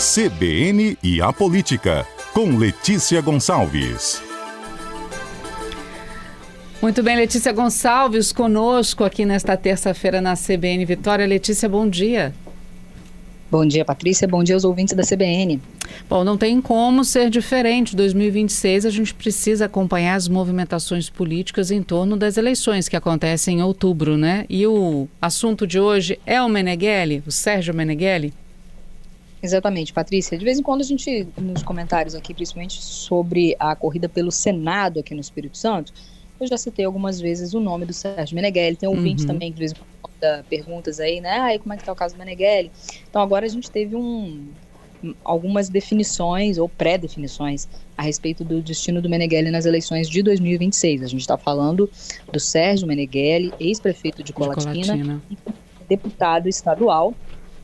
CBN e a Política, com Letícia Gonçalves. Muito bem, Letícia Gonçalves conosco aqui nesta terça-feira na CBN Vitória. Letícia, bom dia. Bom dia, Patrícia. Bom dia aos ouvintes da CBN. Bom, não tem como ser diferente. 2026 a gente precisa acompanhar as movimentações políticas em torno das eleições que acontecem em outubro, né? E o assunto de hoje é o Meneghelli, o Sérgio Meneghelli? Exatamente, Patrícia. De vez em quando a gente, nos comentários aqui, principalmente sobre a corrida pelo Senado aqui no Espírito Santo, eu já citei algumas vezes o nome do Sérgio Meneghelli. Tem ouvinte também que de vez em quando manda perguntas aí, né? Como é que tá o caso do Meneghelli? Então agora a gente teve algumas definições ou pré-definições a respeito do destino do Meneghelli nas eleições de 2026. A gente está falando do Sérgio Meneghelli, ex-prefeito de Colatina, e deputado estadual.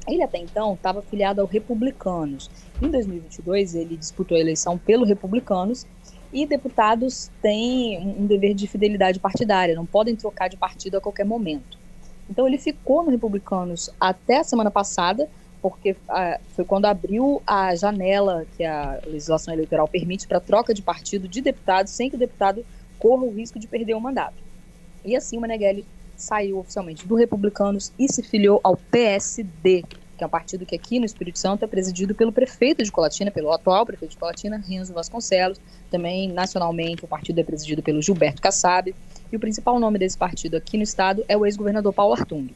Ele até então estava afiliado ao Republicanos. Em 2022 ele disputou a eleição pelo Republicanos. E deputados têm um dever de fidelidade partidária, não podem trocar de partido a qualquer momento. Então ele ficou no Republicanos até a semana passada, porque foi quando abriu a janela que a legislação eleitoral permite para troca de partido de deputados, sem que o deputado corra o risco de perder o mandato. E assim o Meneghelli saiu oficialmente do Republicanos e se filiou ao PSD, que é um partido que aqui no Espírito Santo é presidido pelo prefeito de Colatina, pelo atual prefeito de Colatina, Renzo Vasconcelos. Também, nacionalmente, o partido é presidido pelo Gilberto Kassab. E o principal nome desse partido aqui no estado é o ex-governador Paulo Artung.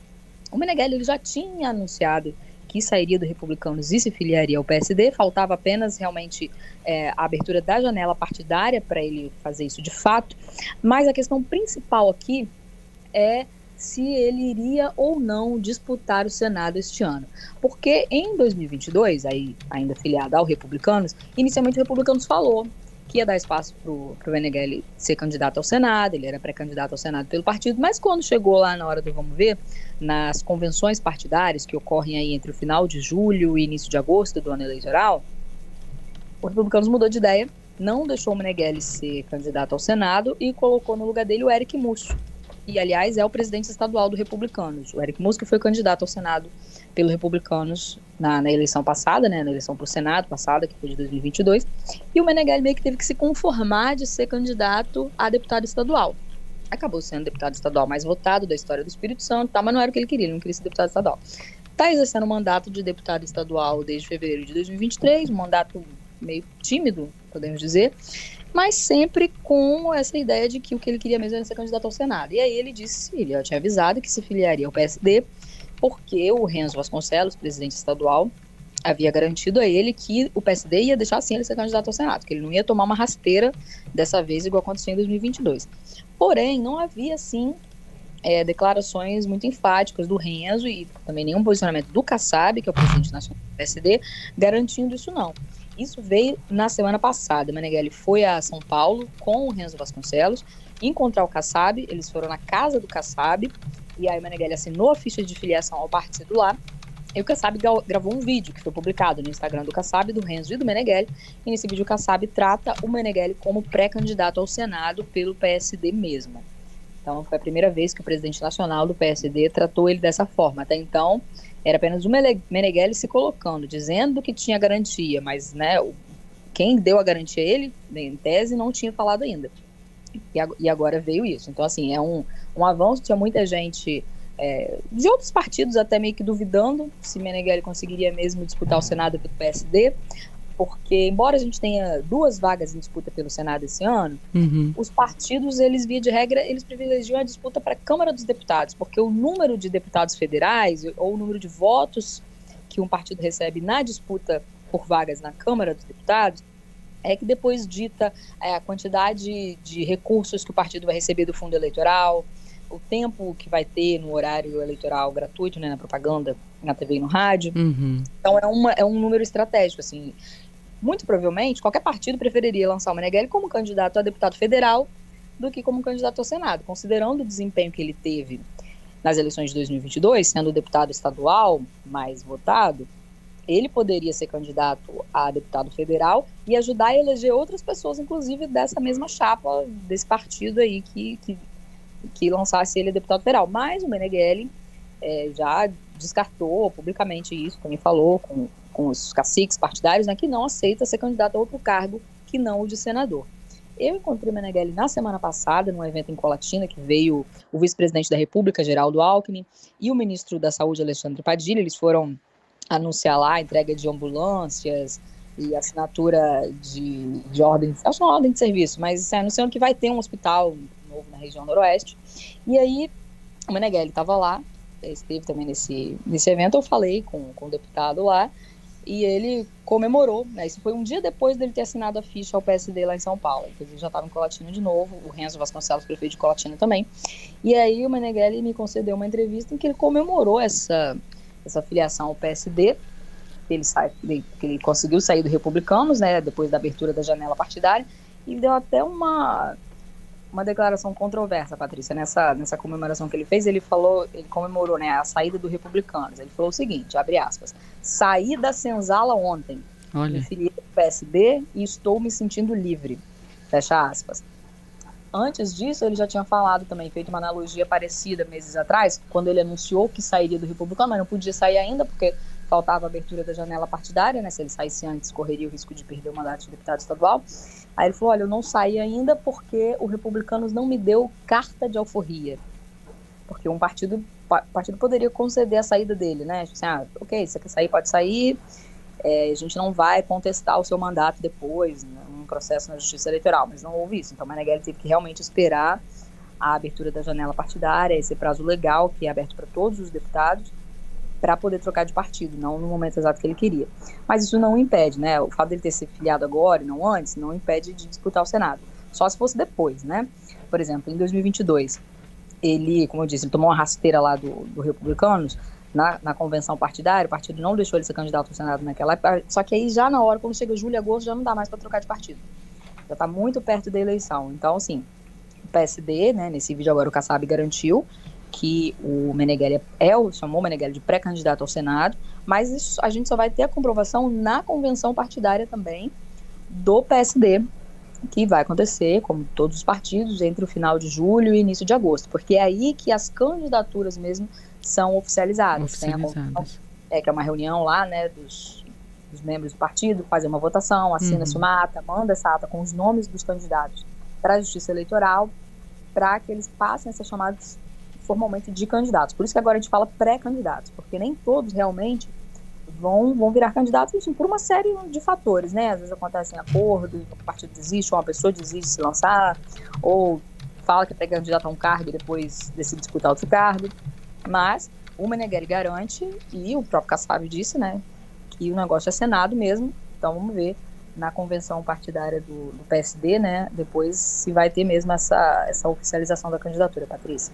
O Meneghelli ele já tinha anunciado que sairia do Republicanos e se filiaria ao PSD. Faltava apenas, realmente, a abertura da janela partidária para ele fazer isso de fato. Mas a questão principal aqui é se ele iria ou não disputar o Senado este ano. Porque em 2022, ainda filiado ao Republicanos, inicialmente o Republicanos falou que ia dar espaço para o Meneghelli ser candidato ao Senado, ele era pré-candidato ao Senado pelo partido, mas quando chegou lá na hora do vamos ver, nas convenções partidárias que ocorrem aí entre o final de julho e início de agosto do ano eleitoral, o Republicanos mudou de ideia, não deixou o Meneghelli ser candidato ao Senado e colocou no lugar dele o Eric Musso. E, aliás, é o presidente estadual do Republicanos. O Eric Musso, que foi candidato ao Senado pelo Republicanos na eleição passada, né, na eleição para o Senado passada, que foi de 2022. E o Meneghelli meio que teve que se conformar de ser candidato a deputado estadual. Acabou sendo deputado estadual mais votado da história do Espírito Santo, mas não era o que ele queria ser deputado estadual. Está exercendo o mandato de deputado estadual desde fevereiro de 2023, um mandato meio tímido, podemos dizer, mas sempre com essa ideia de que o que ele queria mesmo era ser candidato ao Senado. E aí ele já tinha avisado que se filiaria ao PSD, porque o Renzo Vasconcelos, presidente estadual, havia garantido a ele que o PSD ia deixar sim ele ser candidato ao Senado, que ele não ia tomar uma rasteira dessa vez, igual aconteceu em 2022. Porém, não havia, sim, declarações muito enfáticas do Renzo e também nenhum posicionamento do Kassab, que é o presidente nacional do PSD, garantindo isso não. Isso veio na semana passada. O Meneghelli foi a São Paulo com o Renzo Vasconcelos encontrar o Kassab. Eles foram na casa do Kassab e aí o Meneghelli assinou a ficha de filiação ao partido lá. E o Kassab gravou um vídeo que foi publicado no Instagram do Kassab, do Renzo e do Meneghelli. E nesse vídeo o Kassab trata o Meneghelli como pré-candidato ao Senado pelo PSD mesmo. Então foi a primeira vez que o presidente nacional do PSD tratou ele dessa forma. Até então era apenas o Meneghelli se colocando, dizendo que tinha garantia, mas né, quem deu a garantia a ele, em tese, não tinha falado ainda. E agora veio isso. Então, assim, é um avanço. Tinha muita gente de outros partidos até meio que duvidando se Meneghelli conseguiria mesmo disputar o Senado pelo PSD, porque, embora a gente tenha 2 vagas em disputa pelo Senado esse ano, os partidos, eles, via de regra, eles privilegiam a disputa para a Câmara dos Deputados, porque o número de deputados federais, ou o número de votos que um partido recebe na disputa por vagas na Câmara dos Deputados, é que depois dita a quantidade de recursos que o partido vai receber do fundo eleitoral, o tempo que vai ter no horário eleitoral gratuito, né, na propaganda, na TV e no rádio. Então é um número estratégico, assim. Muito provavelmente, qualquer partido preferiria lançar o Meneghelli como candidato a deputado federal do que como candidato ao Senado. Considerando o desempenho que ele teve nas eleições de 2022, sendo o deputado estadual mais votado, ele poderia ser candidato a deputado federal e ajudar a eleger outras pessoas, inclusive dessa mesma chapa, desse partido aí que lançasse ele a deputado federal. Mas o Meneghelli já descartou publicamente isso, também falou com com os caciques partidários, né, que não aceita ser candidato a outro cargo que não o de senador. Eu encontrei o Meneghelli na semana passada, num evento em Colatina, que veio o vice-presidente da República, Geraldo Alckmin, e o ministro da Saúde, Alexandre Padilha. Eles foram anunciar lá a entrega de ambulâncias e assinatura de ordem, acho que é uma ordem de serviço, mas anunciando que vai ter um hospital novo na região noroeste. E aí o Meneghelli estava lá, esteve também nesse evento. Eu falei com o deputado lá, e ele comemorou, né? Isso foi um dia depois dele ter assinado a ficha ao PSD lá em São Paulo. Ele já estava em Colatina de novo, o Renzo Vasconcelos, prefeito de Colatina também. E aí o Meneghelli me concedeu uma entrevista em que ele comemorou essa filiação ao PSD, que ele conseguiu sair do Republicanos, né, depois da abertura da janela partidária, e deu até uma declaração controversa, Patrícia, nessa comemoração que ele fez. Ele comemorou, né, a saída do Republicanos. Ele falou o seguinte, abre aspas: saí da senzala ontem, me filiei ao PSD e estou me sentindo livre, fecha aspas. Antes disso, ele já tinha falado também, feito uma analogia parecida meses atrás, quando ele anunciou que sairia do Republicano, mas não podia sair ainda, porque faltava a abertura da janela partidária, né? Se ele saísse antes, correria o risco de perder o mandato de deputado estadual. Aí ele falou, olha, eu não saí ainda porque o Republicanos não me deu carta de alforria. Porque o partido poderia conceder a saída dele, né? Tipo assim, ok, você quer sair, pode sair, a gente não vai contestar o seu mandato depois, né, num processo na Justiça Eleitoral, mas não houve isso. Então o Meneghelli teve que realmente esperar a abertura da janela partidária, esse prazo legal que é aberto para todos os deputados, para poder trocar de partido, não no momento exato que ele queria. Mas isso não impede, né? O fato dele ter se filiado agora e não antes, não impede de disputar o Senado. Só se fosse depois, né? Por exemplo, em 2022, ele, como eu disse, ele tomou uma rasteira lá do Republicanos, na convenção partidária. O partido não deixou ele ser candidato ao Senado naquela época, só que aí já na hora, quando chega julho e agosto, já não dá mais para trocar de partido. Já está muito perto da eleição. Então, assim, o PSD, né, nesse vídeo agora o Kassab garantiu que o Meneghelli chamou o Meneghelli de pré-candidato ao Senado, mas isso, a gente só vai ter a comprovação na convenção partidária também do PSD, que vai acontecer, como todos os partidos, entre o final de julho e início de agosto, porque é aí que as candidaturas mesmo são oficializadas. Tem a convenção, que é uma reunião lá, né, dos membros do partido, fazer uma votação, assina-se uma ata, manda essa ata com os nomes dos candidatos para a Justiça Eleitoral, para que eles passem a ser chamados formalmente de candidatos. Por isso que agora a gente fala pré-candidatos, porque nem todos realmente vão virar candidatos, enfim, por uma série de fatores, né? Às vezes acontecem acordos, o partido desiste, ou uma pessoa desiste de se lançar, ou fala que é pré-candidato a um cargo e depois decide disputar outro cargo. Mas o Meneghelli garante, e o próprio Kassab disse, né, que o negócio é Senado mesmo. Então vamos ver na convenção partidária do PSD, né, depois se vai ter mesmo essa oficialização da candidatura, Patrícia.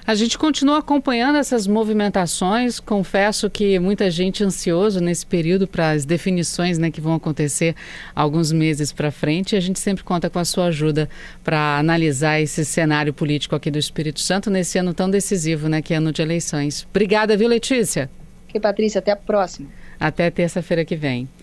A gente continua acompanhando essas movimentações. Confesso que muita gente ansioso nesse período para as definições, né, que vão acontecer alguns meses para frente. A gente sempre conta com a sua ajuda para analisar esse cenário político aqui do Espírito Santo nesse ano tão decisivo, né, que é ano de eleições. Obrigada, viu, Letícia? Ok, Patrícia, até a próxima. Até terça-feira que vem.